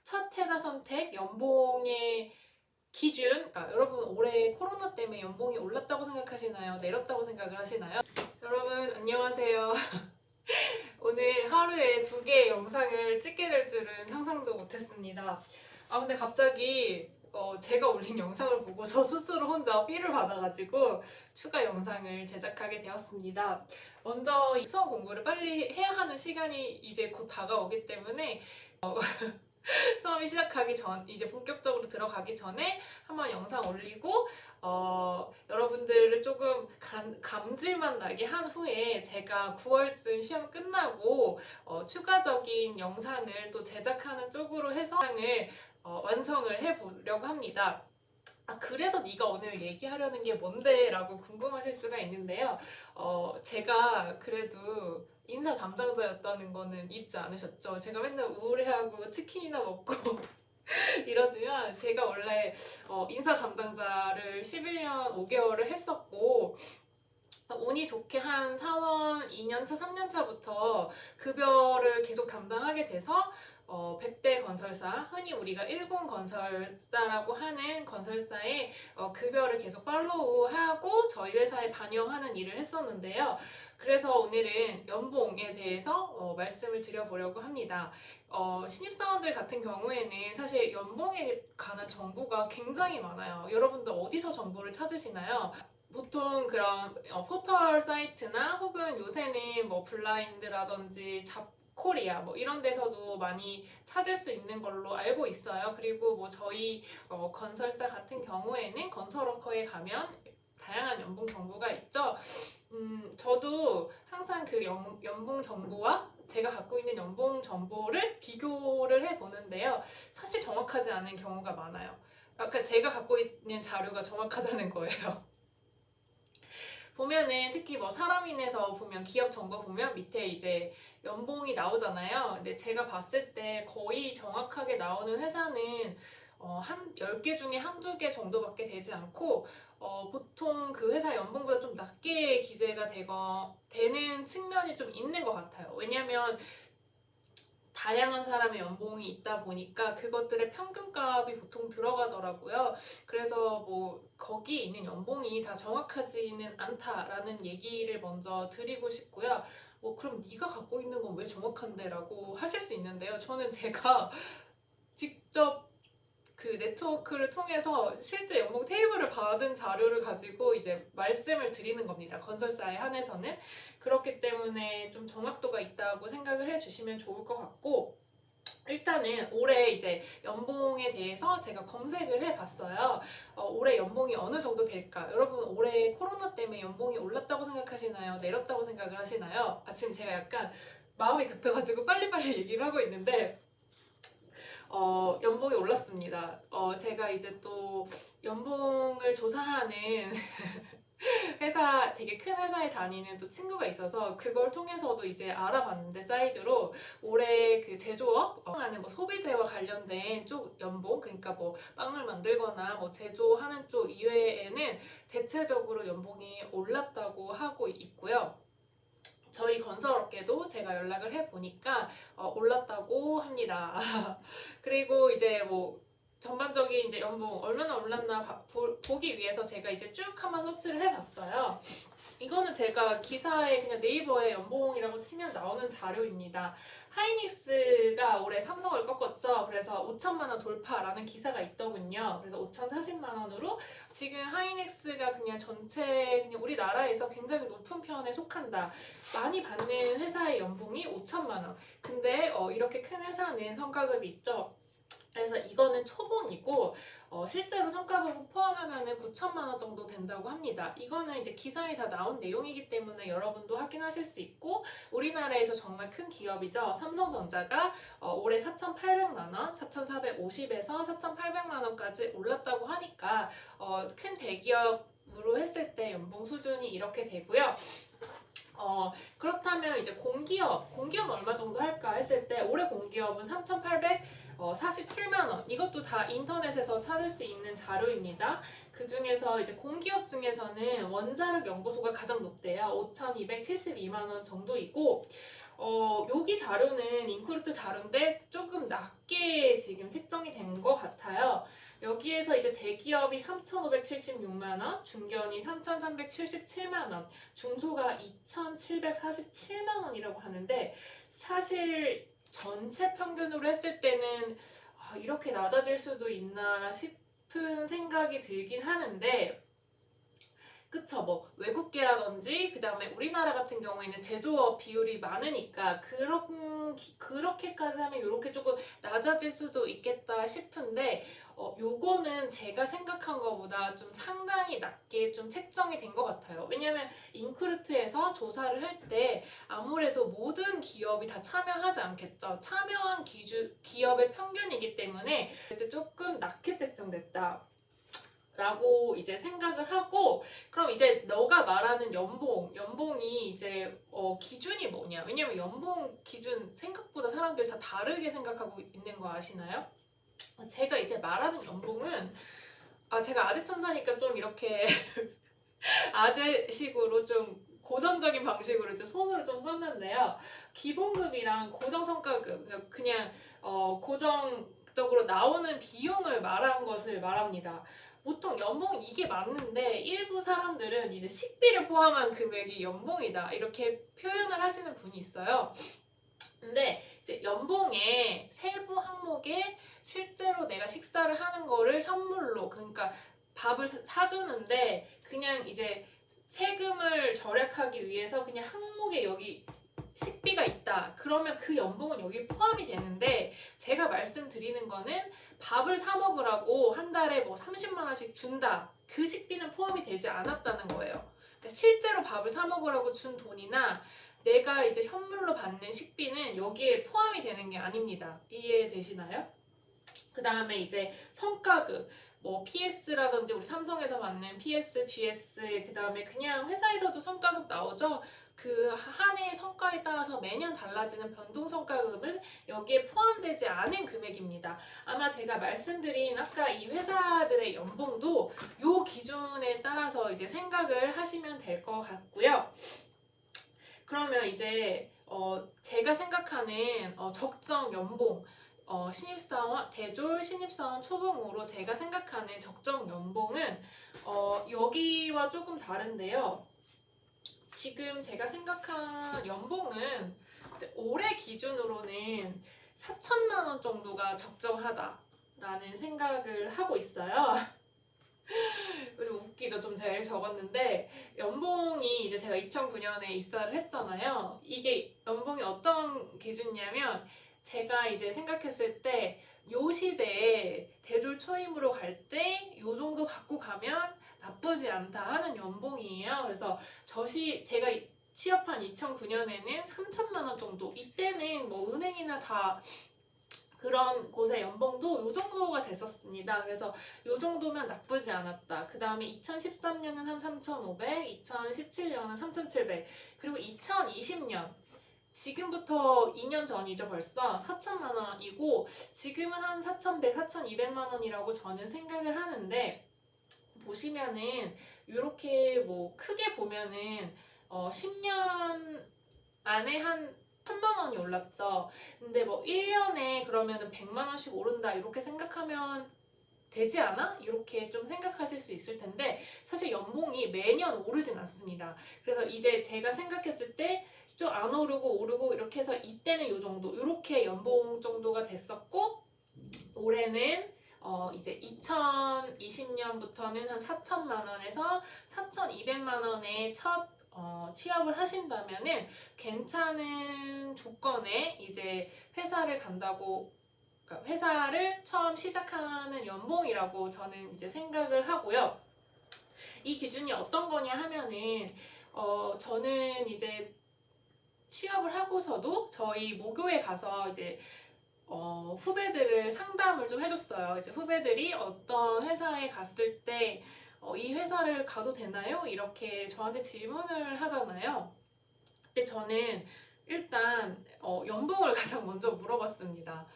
첫 회사 선택, 연봉의 기준, 그러니까 여러분 올해 코로나 때문에 연봉이 올랐다고 생각하시나요? 내렸다고 생각을 하시나요? 여러분 안녕하세요. 오늘 하루에 2개의 영상을 찍게 될 줄은 상상도 못했습니다. 근데 갑자기 제가 올린 영상을 보고 저 스스로 혼자 삐를 받아가지고 추가 영상을 제작하게 되었습니다. 먼저 이 수험 공부를 빨리 해야 하는 시간이 이제 곧 다가오기 때문에 수업이 시작하기 전, 이제 본격적으로 들어가기 전에 한번 영상 올리고 여러분들을 조금 감질만 나게 한 후에 제가 9월쯤 시험 끝나고 추가적인 영상을 또 제작하는 쪽으로 해서 완성을 해보려고 합니다. 그래서 네가 오늘 얘기하려는 게 뭔데? 라고 궁금하실 수가 있는데요. 제가 그래도 인사 담당자였다는 거는 잊지 않으셨죠? 제가 맨날 우울해하고 치킨이나 먹고 이러지만 제가 원래 인사 담당자를 11년 5개월을 했었고 운이 좋게 한 사원 2년차, 3년차부터 급여를 계속 담당하게 돼서 100대 건설사, 흔히 우리가 1군 건설사라고 하는 건설사의 급여를 계속 팔로우하고 저희 회사에 반영하는 일을 했었는데요. 그래서 오늘은 연봉에 대해서 말씀을 드려보려고 합니다. 신입사원들 같은 경우에는 사실 연봉에 관한 정보가 굉장히 많아요. 여러분들 어디서 정보를 찾으시나요? 보통 그런 포털 사이트나 혹은 요새는 뭐 블라인드라든지 잡코리아 뭐 이런 데서도 많이 찾을 수 있는 걸로 알고 있어요. 그리고 뭐 저희 건설사 같은 경우에는 건설워커에 가면 다양한 연봉 정보가 있죠. 저도 항상 그 연봉 정보와 제가 갖고 있는 연봉 정보를 비교를 해보는데요. 사실 정확하지 않은 경우가 많아요. 아까 제가 갖고 있는 자료가 정확하다는 거예요. 보면은 특히 뭐 사람인에서 보면 기업 정보 보면 밑에 이제 연봉이 나오잖아요. 근데 제가 봤을 때 거의 정확하게 나오는 회사는 한 10개 중에 한두 개 정도밖에 되지 않고 보통 그 회사 연봉보다 좀 낮게 기재가 되는 측면이 좀 있는 것 같아요. 왜냐면 다양한 사람의 연봉이 있다 보니까 그것들의 평균값이 보통 들어가더라고요. 그래서 뭐 거기에 있는 연봉이 다 정확하지는 않다라는 얘기를 먼저 드리고 싶고요. 그럼 네가 갖고 있는 건 왜 정확한데? 라고 하실 수 있는데요. 저는 제가 직접 그 네트워크를 통해서 실제 연봉 테이블을 받은 자료를 가지고 이제 말씀을 드리는 겁니다. 건설사에 한해서는. 그렇기 때문에 좀 정확도가 있다고 생각을 해주시면 좋을 것 같고, 일단은 올해 이제 연봉에 대해서 제가 검색을 해봤어요. 올해 연봉이 어느 정도 될까? 여러분 올해 코로나 때문에 연봉이 올랐다고 생각하시나요? 내렸다고 생각을 하시나요? 지금 제가 약간 마음이 급해가지고 빨리빨리 얘기를 하고 있는데 연봉이 올랐습니다. 제가 이제 또 연봉을 조사하는 되게 큰 회사에 다니는 또 친구가 있어서 그걸 통해서도 이제 알아봤는데 사이드로 올해 그 제조업 하는 뭐 소비재와 관련된 쪽 연봉, 그러니까 뭐 빵을 만들거나 뭐 제조하는 쪽 이외에는 대체적으로 연봉이 올랐다고 하고 있고요. 저희 건설업계도 제가 연락을 해보니까 올랐다고 합니다. 그리고 이제 뭐 전반적인 이제 연봉 얼마나 올랐나 보기 위해서 제가 이제 쭉 한번 서치를 해봤어요. 이거는 제가 기사에 그냥 네이버에 연봉이라고 치면 나오는 자료입니다. 하이닉스가 올해 삼성을 꺾었죠. 그래서 5천만 원 돌파라는 기사가 있더군요. 그래서 5,040만 원으로 지금 하이닉스가 그냥 전체 그냥 우리나라에서 굉장히 높은 편에 속한다. 많이 받는 회사의 연봉이 5천만 원. 근데 이렇게 큰 회사는 성과급이 있죠. 그래서 이거는 초봉이고 실제로 성과급을 포함하면 9천만 원 정도 된다고 합니다. 이거는 이제 기사에 다 나온 내용이기 때문에 여러분도 확인하실 수 있고, 우리나라에서 정말 큰 기업이죠. 삼성전자가 올해 4,800만 원, 4,450에서 4,800만 원까지 올랐다고 하니까 큰 대기업으로 했을 때 연봉 수준이 이렇게 되고요. 그렇다면 이제 공기업은 얼마 정도 할까 했을 때 올해 공기업은 3,847만 원. 이것도 다 인터넷에서 찾을 수 있는 자료입니다. 그 중에서 이제 공기업 중에서는 원자력 연구소가 가장 높대요. 5,272만 원 정도이고, 여기 자료는 인크루트 자료인데 조금 낮게 지금 책정이 된 것 같아요. 여기에서 이제 대기업이 3,576만 원, 중견이 3,377만 원, 중소가 2,747만 원이라고 하는데 사실 전체 평균으로 했을 때는 이렇게 낮아질 수도 있나 싶은 생각이 들긴 하는데 그쵸, 뭐 외국계라든지 그 다음에 우리나라 같은 경우에는 제조업 비율이 많으니까 그렇게까지 하면 이렇게 조금 낮아질 수도 있겠다 싶은데 요거는 제가 생각한 것보다 좀 상당히 낮게 좀 책정이 된 것 같아요. 왜냐면 인크루트에서 조사를 할 때 아무래도 모든 기업이 다 참여하지 않겠죠. 참여한 기업의 평균이기 때문에 조금 낮게 책정됐다. 라고 이제 생각을 하고 그럼 이제 너가 말하는 연봉이 이제 기준이 뭐냐? 왜냐면 연봉 기준 생각보다 사람들 다 다르게 생각하고 있는 거 아시나요? 제가 이제 말하는 연봉은 제가 아재천사니까 좀 이렇게 아재식으로 좀 고전적인 방식으로 이제 손으로 좀 썼는데요. 기본급이랑 고정성과급 그냥 고정적으로 나오는 비용을 말한 것을 말합니다. 보통 연봉 이게 맞는데 일부 사람들은 이제 식비를 포함한 금액이 연봉이다 이렇게 표현을 하시는 분이 있어요. 근데 이제 연봉의 세부 항목에 실제로 내가 식사를 하는 거를 현물로 그러니까 밥을 사주는데 그냥 이제 세금을 절약하기 위해서 그냥 항목에 여기 식비가 있다. 그러면 그 연봉은 여기 포함이 되는데 제가 말씀드리는 거는 밥을 사 먹으라고 한 달에 뭐 30만 원씩 준다. 그 식비는 포함이 되지 않았다는 거예요. 그러니까 실제로 밥을 사 먹으라고 준 돈이나 내가 이제 현물로 받는 식비는 여기에 포함이 되는 게 아닙니다. 이해되시나요? 그 다음에 이제 성과급, 뭐 PS라든지 우리 삼성에서 받는 PS, GS, 그 다음에 그냥 회사에서도 성과급 나오죠. 그 한 해의 성과에 따라서 매년 달라지는 변동 성과급은 여기에 포함되지 않은 금액입니다. 아마 제가 말씀드린 아까 이 회사들의 연봉도 요 기준에 따라서 이제 생각을 하시면 될 것 같고요. 그러면 이제 제가 생각하는 적정 연봉 신입사원, 대졸 신입사원 초봉으로 제가 생각하는 적정 연봉은 여기와 조금 다른데요. 지금 제가 생각한 연봉은 이제 올해 기준으로는 4천만 원 정도가 적정하다라는 생각을 하고 있어요. 좀 웃기죠. 좀 제일 적었는데 연봉이 이제 제가 2009년에 입사를 했잖아요. 이게 연봉이 어떤 기준이냐면 제가 이제 생각했을 때 요 시대에 대졸 초임으로 갈 때 요 정도 받고 가면 나쁘지 않다 하는 연봉이에요. 그래서 제가 취업한 2009년에는 3천만 원 정도 이때는 뭐 은행이나 다 그런 곳의 연봉도 이 정도가 됐었습니다. 그래서 이 정도면 나쁘지 않았다. 그 다음에 2013년은 한 3,500, 2017년은 3,700, 그리고 2020년 지금부터 2년 전이죠 벌써 4천만 원이고 지금은 한 4,100, 4,200만 원이라고 저는 생각을 하는데 보시면은 이렇게 뭐 크게 보면은 10년 안에 한 1,000만 원이 올랐죠. 근데 뭐 1년에 그러면은 100만 원씩 오른다 이렇게 생각하면 되지 않아? 이렇게 좀 생각하실 수 있을 텐데 사실 연봉이 매년 오르진 않습니다. 그래서 이제 제가 생각했을 때 좀 안 오르고 이렇게 해서 이때는 요 정도 이렇게 연봉 정도가 됐었고 올해는 이제 2020년부터는 한 4천만 원에서 4,200만 원에 첫 취업을 하신다면은 괜찮은 조건에 이제 회사를 간다고 그러니까 회사를 처음 시작하는 연봉이라고 저는 이제 생각을 하고요. 이 기준이 어떤 거냐 하면은 저는 이제 취업을 하고서도 저희 모교에 가서 이제 후배들을 상담을 좀 해줬어요. 이제 후배들이 어떤 회사에 갔을 때 이 회사를 가도 되나요? 이렇게 저한테 질문을 하잖아요. 근데 저는 일단 연봉을 가장 먼저 물어봤습니다.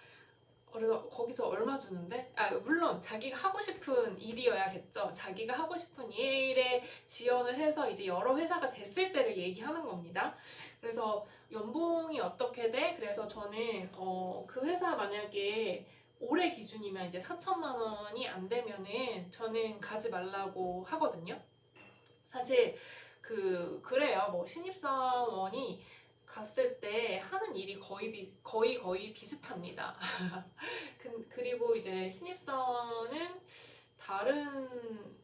그래서 거기서 얼마 주는데? 물론 자기가 하고 싶은 일이어야겠죠. 자기가 하고 싶은 일에 지원을 해서 이제 여러 회사가 됐을 때를 얘기하는 겁니다. 그래서 연봉이 어떻게 돼? 그래서 저는 그 회사 만약에 올해 기준이면 이제 4천만 원이 안 되면은 저는 가지 말라고 하거든요. 사실 그래요. 뭐 신입사원이 갔을 때 하는 일이 거의 비슷합니다. 그리고 이제 신입사원은 다른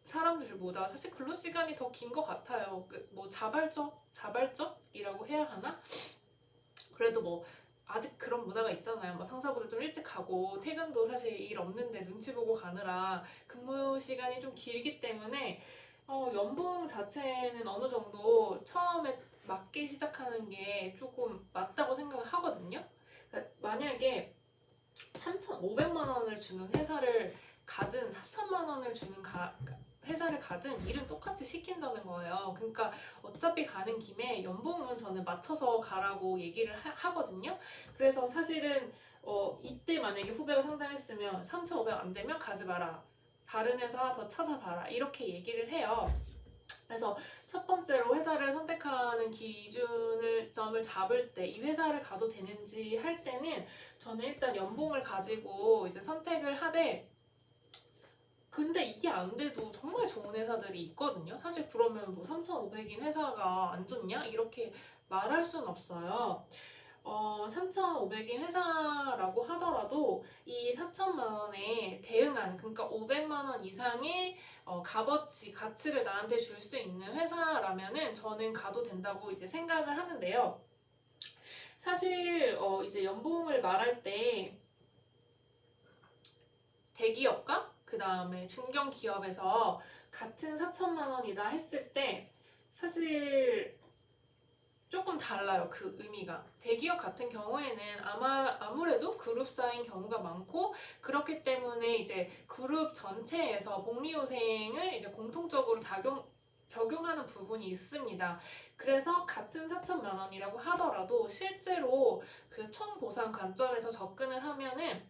사람들보다 사실 근로 시간이 더 긴 것 같아요. 뭐 자발적이라고 해야 하나? 그래도 뭐 아직 그런 문화가 있잖아요. 뭐 상사보다 좀 일찍 가고 퇴근도 사실 일 없는데 눈치 보고 가느라 근무 시간이 좀 길기 때문에 연봉 자체는 어느 정도 처음에 맞기 시작하는 게 조금 맞다고 생각을 하거든요. 그러니까 만약에 3,500만 원을 주는 회사를 가든 4천만 원을 주는 회사를 가든 일은 똑같이 시킨다는 거예요. 그러니까 어차피 가는 김에 연봉은 저는 맞춰서 가라고 얘기를 하거든요. 그래서 사실은 이때 만약에 후배가 상담했으면 3,500 안 되면 가지 마라. 다른 회사 더 찾아봐라. 이렇게 얘기를 해요. 그래서 첫 번째로 회사를 선택하는 점을 잡을 때 이 회사를 가도 되는지 할 때는 저는 일단 연봉을 가지고 이제 선택을 하되, 근데 이게 안 돼도 정말 좋은 회사들이 있거든요. 사실 그러면 뭐 3,500인 회사가 안 좋냐? 이렇게 말할 순 없어요. 3,500인 회사라고 하더라도 이 4천만 원에 대응하는, 그러니까 500만 원 이상의 값어치, 가치를 나한테 줄 수 있는 회사라면은 저는 가도 된다고 이제 생각을 하는데요. 사실 이제 연봉을 말할 때 대기업과 그 다음에 중견기업에서 같은 4천만 원이다 했을 때 사실 조금 달라요. 그 의미가. 대기업 같은 경우에는 아무래도 그룹사인 경우가 많고, 그렇기 때문에 이제 그룹 전체에서 복리후생을 이제 공통적으로 적용하는 부분이 있습니다. 그래서 같은 4천만 원이라고 하더라도 실제로 그 총보상 관점에서 접근을 하면은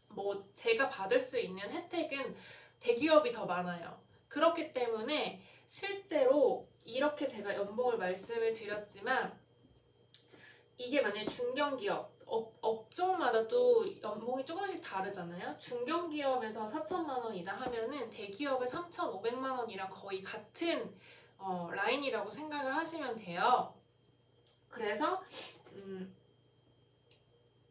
뭐 제가 받을 수 있는 혜택은 대기업이 더 많아요. 그렇기 때문에 실제로 이렇게 제가 연봉을 말씀을 드렸지만, 이게 만약에 중견기업, 업종마다 또 연봉이 조금씩 다르잖아요. 중견기업에서 4천만 원이다 하면은 대기업의 3,500만 원이랑 거의 같은 라인이라고 생각을 하시면 돼요. 그래서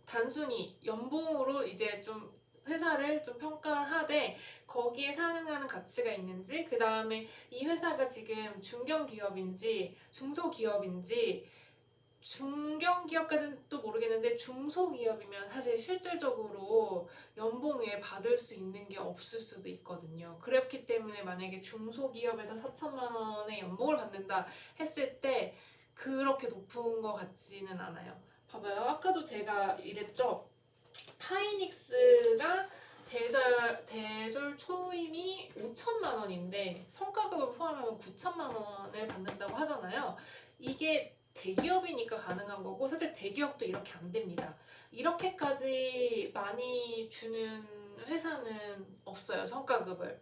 단순히 연봉으로 이제 좀 회사를 좀 평가를 하되 거기에 상응하는 가치가 있는지, 그 다음에 이 회사가 지금 중견기업인지 중소기업인지, 중견기업까지는 또 모르겠는데 중소기업이면 사실 실질적으로 연봉 외에 받을 수 있는 게 없을 수도 있거든요. 그렇기 때문에 만약에 중소기업에서 4천만 원의 연봉을 받는다 했을 때 그렇게 높은 것 같지는 않아요. 봐봐요. 아까도 제가 이랬죠. 하이닉스가 대졸 초임이 5천만 원인데 성과급을 포함하면 9천만 원을 받는다고 하잖아요. 이게 대기업이니까 가능한 거고, 사실 대기업도 이렇게 안 됩니다. 이렇게까지 많이 주는 회사는 없어요, 성과급을.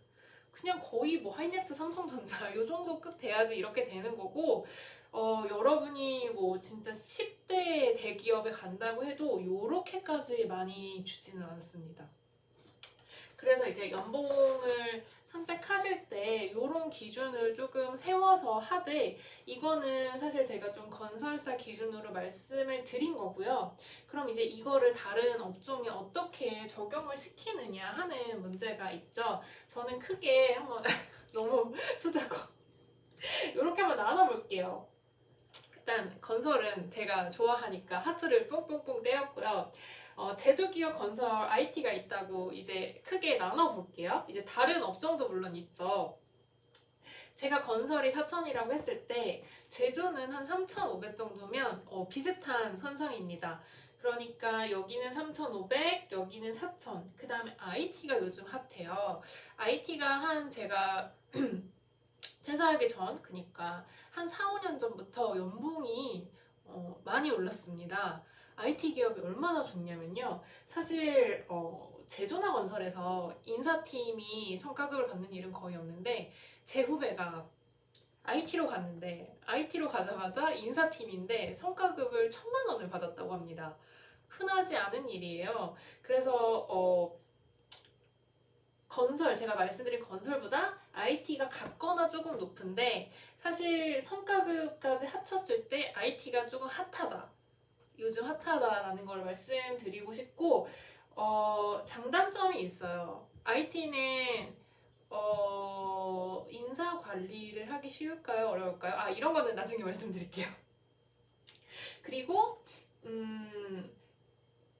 그냥 거의 뭐 하이닉스, 삼성전자 요 정도 급 돼야지 이렇게 되는 거고, 여러분이 뭐 진짜 10대 대기업에 간다고 해도 요렇게까지 많이 주지는 않습니다. 그래서 이제 연봉을 선택하실 때 요런 기준을 조금 세워서 하되, 이거는 사실 제가 좀 건설사 기준으로 말씀을 드린 거고요. 그럼 이제 이거를 다른 업종에 어떻게 적용을 시키느냐 하는 문제가 있죠. 저는 크게 한번 너무 수작고 이렇게 한번 나눠볼게요. 일단 건설은 제가 좋아하니까 하트를 뿡뿡뿡 때렸고요. 제조기업, 건설, IT가 있다고 이제 크게 나눠볼게요. 이제 다른 업종도 물론 있죠. 제가 건설이 4천이라고 했을 때 제조는 한 3,500 정도면 비슷한 선상입니다. 그러니까 여기는 3,500, 여기는 4,000. 그 다음에 IT가 요즘 핫해요. IT가 제가 퇴사하기 전, 그러니까 한 4, 5년 전부터 연봉이 많이 올랐습니다. IT 기업이 얼마나 좋냐면요. 사실 제조나 건설에서 인사팀이 성과급을 받는 일은 거의 없는데 제 후배가 IT로 갔는데 IT로 가자마자 인사팀인데 성과급을 1,000만 원을 받았다고 합니다. 흔하지 않은 일이에요. 그래서 건설, 제가 말씀드린 건설보다 IT가 같거나 조금 높은데 사실 성과급까지 합쳤을 때 IT가 조금 핫하다. 요즘 핫하다라는 걸 말씀드리고 싶고 장단점이 있어요. IT는 인사 관리를 하기 쉬울까요? 어려울까요? 아, 이런 거는 나중에 말씀드릴게요. 그리고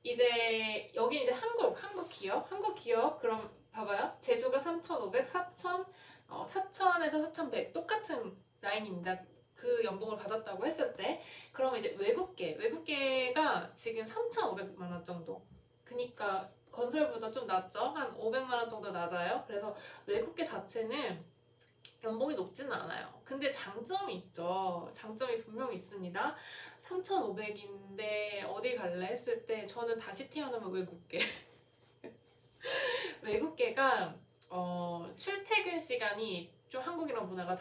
이제 여기 이제 한국 기업 그럼 봐봐요. 제주가 3,500, 4,000, 4,000에서 4,100 똑같은 라인입니다. 그 연봉을 받았다고 했을 때 그러면 이제 외국계가 지금 3,500만 원 정도. 그니까 건설보다 좀 낮죠? 한 500만 원 정도 낮아요. 그래서 외국계 자체는 연봉이 높지는 않아요. 근데 장점이 있죠. 장점이 분명히 있습니다. 3,500인데 어디 갈래 했을 때 저는 다시 태어나면 외국계. 외국계가 출퇴근 시간이 좀 한국이랑 문화가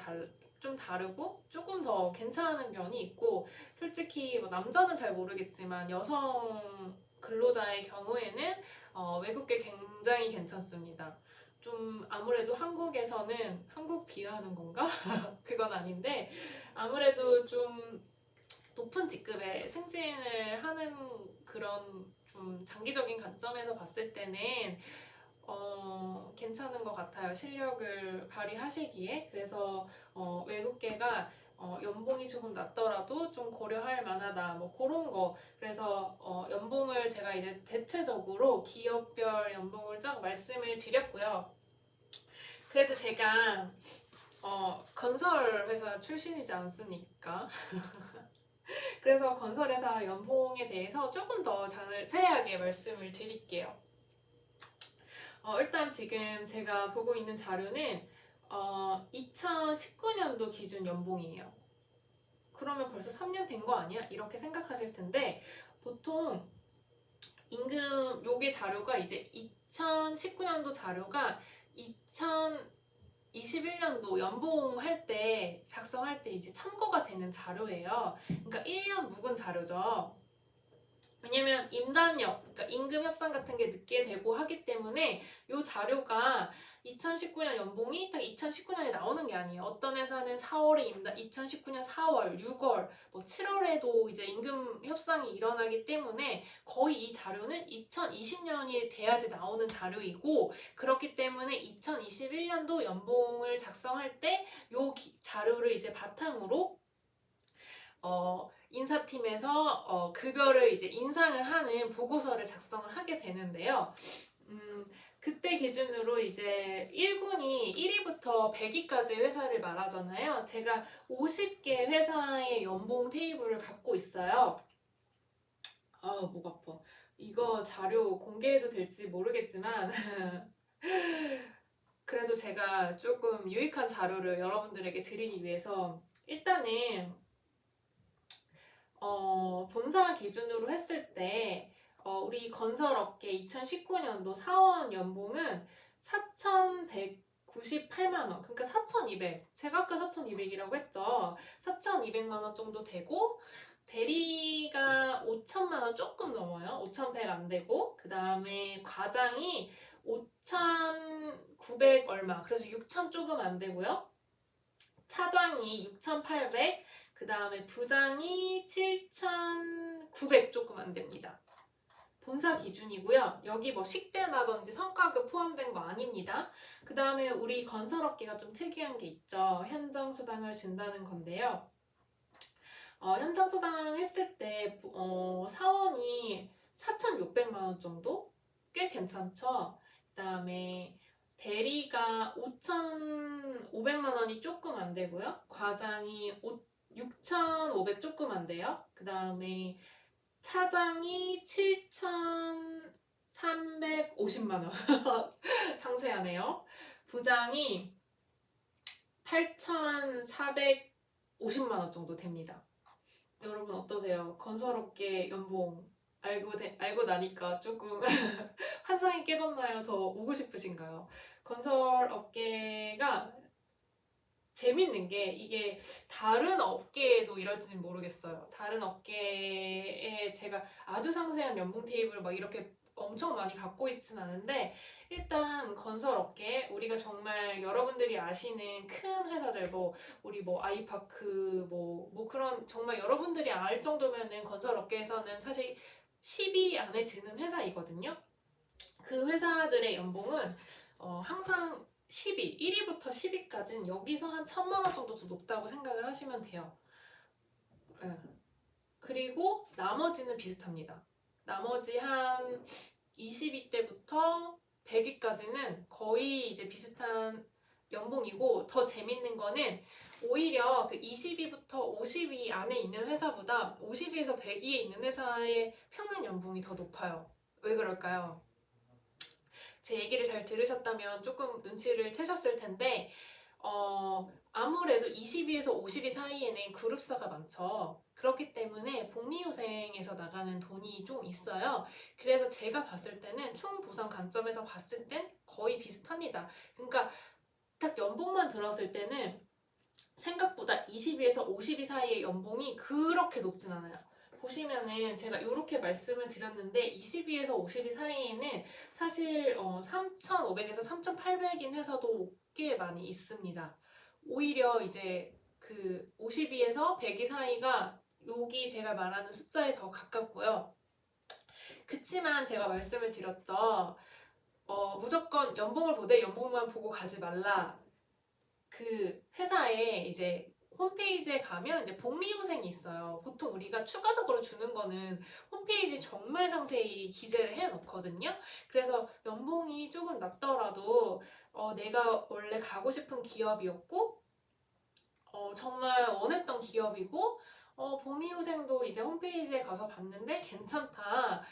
좀 다르고 조금 더 괜찮은 면이 있고 솔직히 뭐 남자는 잘 모르겠지만 여성 근로자의 경우에는 외국계 굉장히 괜찮습니다. 좀 아무래도 한국에서는 한국 비하하는 건가? 그건 아닌데 아무래도 좀 높은 직급에 승진을 하는 그런 좀 장기적인 관점에서 봤을 때는 괜찮은 것 같아요. 실력을 발휘하시기에. 그래서 외국계가 연봉이 조금 낮더라도 좀 고려할 만하다. 뭐 그런 거. 그래서 연봉을 제가 이제 대체적으로 기업별 연봉을 쫙 말씀을 드렸고요. 그래도 제가 건설 회사 출신이지 않습니까? 그래서 건설회사 연봉에 대해서 조금 더 자세하게 말씀을 드릴게요. 일단 지금 제가 보고 있는 자료는 2019년도 기준 연봉이에요. 그러면 벌써 3년 된 거 아니야? 이렇게 생각하실 텐데 보통 임금 요게 자료가 이제 2019년도 자료가 2021년도 연봉할 때 작성할 때 이제 참고가 되는 자료예요. 그러니까 1년 묵은 자료죠. 왜냐면 임단력, 그러니까 임금 협상 같은 게 늦게 되고 하기 때문에 이 자료가 2019년 연봉이 딱 2019년에 나오는 게 아니에요. 어떤 회사는 4월에 2019년 4월, 6월, 뭐 7월에도 이제 임금 협상이 일어나기 때문에 거의 이 자료는 2020년이 돼야지 나오는 자료이고 그렇기 때문에 2021년도 연봉을 작성할 때 이 자료를 이제 바탕으로 인사팀에서 급여를 이제 인상을 하는 보고서를 작성을 하게 되는데요. 그때 기준으로 이제 1군이 1위부터 100위까지 회사를 말하잖아요. 제가 50개 회사의 연봉 테이블을 갖고 있어요. 목 아파. 이거 자료 공개해도 될지 모르겠지만 그래도 제가 조금 유익한 자료를 여러분들에게 드리기 위해서 일단은 본사 기준으로 했을 때 우리 건설업계 2019년도 사원 연봉은 4,198만 원, 그러니까 4,200. 제가 아까 4,200이라고 했죠. 4,200만 원 정도 되고 대리가 5천만 원 조금 넘어요. 5,100 안 되고 그 다음에 과장이 5,900 얼마, 그래서 6,000 조금 안 되고요. 차장이 6,800, 그 다음에 부장이 7,900 조금 안 됩니다. 본사 기준이고요. 여기 뭐 식대라든지 성과급 포함된 거 아닙니다. 그 다음에 우리 건설업계가 좀 특이한 게 있죠. 현장 수당을 준다는 건데요. 현장 수당 했을 때 사원이 4,600만 원 정도? 꽤 괜찮죠? 그 다음에 대리가 5,500만 원이 조금 안 되고요. 과장이 6,500 조금 안 돼요. 그 다음에 차장이 7,350만 원. 상세하네요. 부장이 8,450만 원 정도 됩니다. 여러분 어떠세요? 건설업계 연봉 알고 나니까 조금 환상이 깨졌나요? 더 오고 싶으신가요? 건설 업계가 재밌는 게 이게 다른 업계에도 이럴지는 모르겠어요. 다른 업계에 제가 아주 상세한 연봉 테이블을 막 이렇게 엄청 많이 갖고 있진 않은데 일단 건설 업계 우리가 정말 여러분들이 아시는 큰 회사들 우리 아이파크 그런 정말 여러분들이 알 정도면은 건설 업계에서는 사실 10위 안에 드는 회사이거든요. 그 회사들의 연봉은 항상 10위, 1위부터 10위까지는 여기서 한 1,000만 원 정도 더 높다고 생각을 하시면 돼요. 네. 그리고 나머지는 비슷합니다. 나머지 한 20위 때부터 100위까지는 거의 이제 비슷한 연봉이고 더 재밌는 거는 오히려 그 20위부터 50위 안에 있는 회사보다 50위에서 100위에 있는 회사의 평균 연봉이 더 높아요. 왜 그럴까요? 제 얘기를 잘 들으셨다면 조금 눈치를 채셨을 텐데 아무래도 20위에서 50위 사이에는 그룹사가 많죠. 그렇기 때문에 복리후생에서 나가는 돈이 좀 있어요. 그래서 제가 봤을 때는 총 보상 관점에서 봤을 땐 거의 비슷합니다. 그러니까 딱 연봉만 들었을 때는 생각보다 20위에서 50위 사이의 연봉이 그렇게 높진 않아요. 보시면은 제가 이렇게 말씀을 드렸는데 20위에서 50위 사이에는 사실 3,500에서 3,800인 회사도 꽤 많이 있습니다. 오히려 이제 그 50위에서 100위 사이가 여기 제가 말하는 숫자에 더 가깝고요. 그치만 제가 말씀을 드렸죠. 무조건 연봉을 보되 연봉만 보고 가지 말라. 그 회사에 이제 홈페이지에 가면 이제 복리후생이 있어요. 보통 우리가 추가적으로 주는 거는 홈페이지 정말 상세히 기재를 해 놓거든요. 그래서 연봉이 조금 낮더라도 내가 원래 가고 싶은 기업이었고 정말 원했던 기업이고 복리후생도 이제 홈페이지에 가서 봤는데 괜찮다.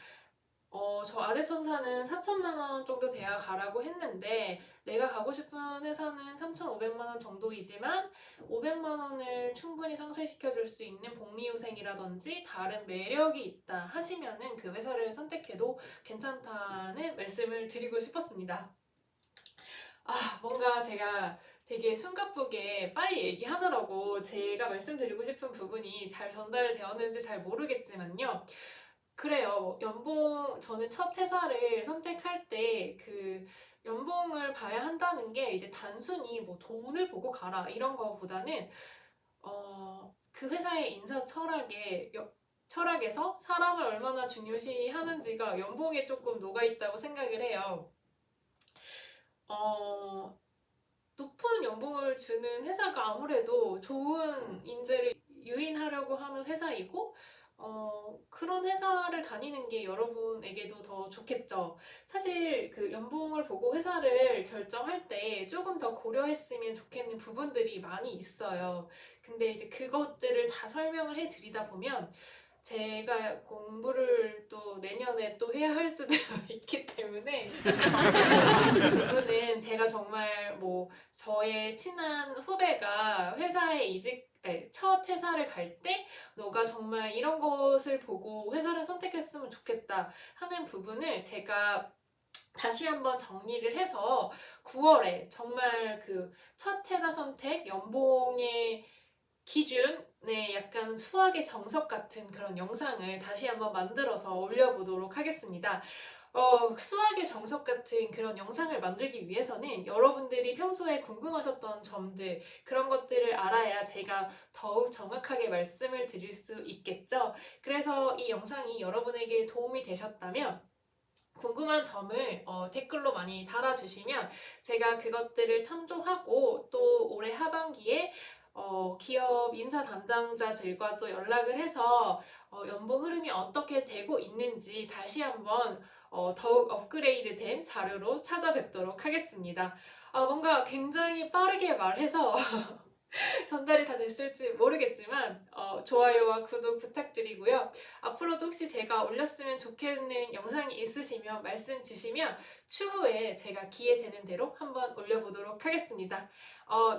저 아재천사는 4천만 원 정도 돼야 가라고 했는데 내가 가고 싶은 회사는 3,500만 원 정도이지만 500만 원을 충분히 상쇄시켜 줄 수 있는 복리후생이라든지 다른 매력이 있다 하시면은 그 회사를 선택해도 괜찮다는 말씀을 드리고 싶었습니다. 뭔가 제가 되게 숨가쁘게 빨리 얘기하느라고 제가 말씀드리고 싶은 부분이 잘 전달되었는지 잘 모르겠지만요. 그래요. 저는 첫 회사를 선택할 때 그 연봉을 봐야 한다는 게 이제 단순히 돈을 보고 가라 이런 거보다는 그 회사의 인사 철학에서 사람을 얼마나 중요시 하는지가 연봉에 조금 녹아있다고 생각을 해요. 높은 연봉을 주는 회사가 아무래도 좋은 인재를 유인하려고 하는 회사이고 그런 회사를 다니는 게 여러분에게도 더 좋겠죠. 사실 그 연봉을 보고 회사를 결정할 때 조금 더 고려했으면 좋겠는 부분들이 많이 있어요. 근데 이제 그것들을 다 설명을 해드리다 보면 제가 공부를 또 내년에 또 해야 할 수도 있기 때문에 부분은 제가 정말 저의 친한 후배가 첫 회사를 갈 때 너가 정말 이런 것을 보고 회사를 선택했으면 좋겠다 하는 부분을 제가 다시 한번 정리를 해서 9월에 정말 그 첫 회사 선택 연봉의 기준에 약간 수학의 정석 같은 그런 영상을 다시 한번 만들어서 올려보도록 하겠습니다. 수학의 정석 같은 그런 영상을 만들기 위해서는 여러분들이 평소에 궁금하셨던 점들 그런 것들을 알아야 제가 더욱 정확하게 말씀을 드릴 수 있겠죠. 그래서 이 영상이 여러분에게 도움이 되셨다면 궁금한 점을 댓글로 많이 달아주시면 제가 그것들을 참조하고 또 올해 하반기에 기업 인사 담당자들과 또 연락을 해서 연봉 흐름이 어떻게 되고 있는지 다시 한번 더욱 업그레이드된 자료로 찾아뵙도록 하겠습니다. 뭔가 굉장히 빠르게 말해서 전달이 다 됐을지 모르겠지만 좋아요와 구독 부탁드리고요. 앞으로도 혹시 제가 올렸으면 좋겠는 영상이 있으시면 말씀 주시면 추후에 제가 기회되는 대로 한번 올려보도록 하겠습니다.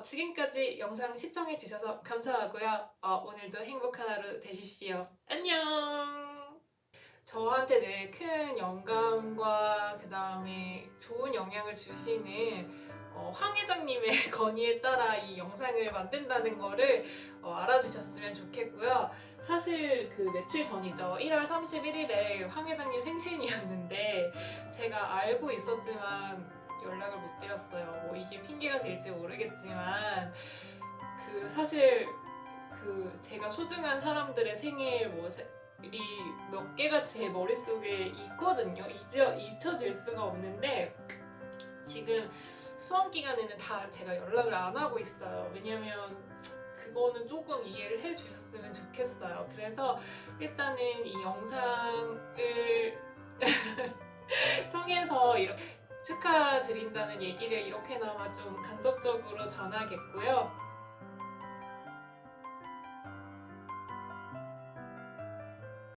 지금까지 영상 시청해주셔서 감사하고요. 오늘도 행복한 하루 되십시오. 안녕! 저한테 되게 큰 영감과 그 다음에 좋은 영향을 주시는 황 회장님의 건의에 따라 이 영상을 만든다는 거를 알아주셨으면 좋겠고요. 사실 그 며칠 전이죠. 1월 31일에 황 회장님 생신이었는데 제가 알고 있었지만 연락을 못 드렸어요. 뭐 이게 핑계가 될지 모르겠지만 그 사실 그 제가 소중한 사람들의 생일 이 몇 개가 제 머릿속에 있거든요. 잊혀질 수가 없는데 지금 수험 기간에는 다 제가 연락을 안 하고 있어요. 왜냐면 그거는 조금 이해를 해주셨으면 좋겠어요. 그래서 일단은 이 영상을 통해서 이렇게 축하드린다는 얘기를 이렇게나마 좀 간접적으로 전하겠고요.